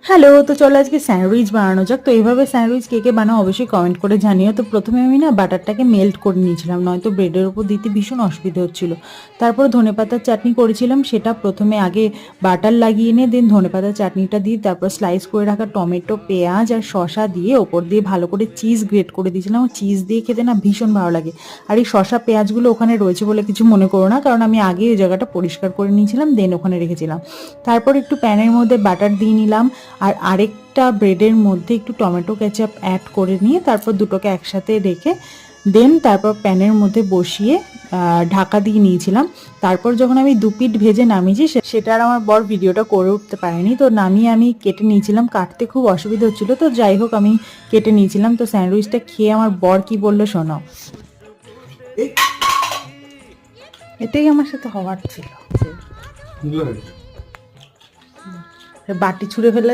Hello, তো চলো আজকে স্যান্ডউইচ বানানো যাক। তো এইভাবে স্যান্ডউইচ কে কে বানাও অবশ্যই কমেন্ট করে জানিও। তো প্রথমে আমি না বাটারটাকে মেল্ট করে নিয়েছিলাম, নয়তো ব্রেডের উপর দিতে ভীষণ অসুবিধা হচ্ছিল। তারপর ধনেপাতার চাটনি করেছিলাম, সেটা প্রথমে আগে বাটার লাগিয়ে নিয়ে দেন ধনেপাতার চাটনিটা দিয়ে তারপর স্লাইস করে রাখা টমেটো, পেঁয়াজ আর শসা দিয়ে ওপর দিয়ে ভালো করে চিজ গ্রেট করে দিয়েছিলাম। চিজ দিয়ে খেতে না ভীষণ ভালো লাগে। আর এই শসা পেঁয়াজগুলো ওখানে রয়েছে বলে কিছু মনে করো না, কারণ আমি আগে এই জায়গাটা পরিষ্কার করে নিয়েছিলাম, দেন ওখানে রেখেছিলাম। তারপর একটু প্যানের মধ্যে বাটার দিয়ে নিলাম, আর আরেকটা ব্রেডের মধ্যে একটু টমেটো কেচাপ অ্যাড করে নিয়ে তারপর দুটোকে একসাথে রেখে দেন তারপর প্যানের মধ্যে বসিয়ে ঢাকা দিয়ে নিয়েছিলাম। তারপর যখন আমি দু পিঠ ভেজে নামিয়েছি, সেটা আর আমার বর ভিডিওটা করে উঠতে পারেনি, তো নামিয়ে আমি কেটে নিয়েছিলাম। কাটতে খুব অসুবিধা হচ্ছিল, তো যাই হোক আমি কেটে নিয়েছিলাম। তো স্যান্ডউইচটা খেয়ে আমার বর কি বললো শোনো। এটাই আমার সাথে হওয়ার ছিল, বাটি ছুঁড়ে ফেলে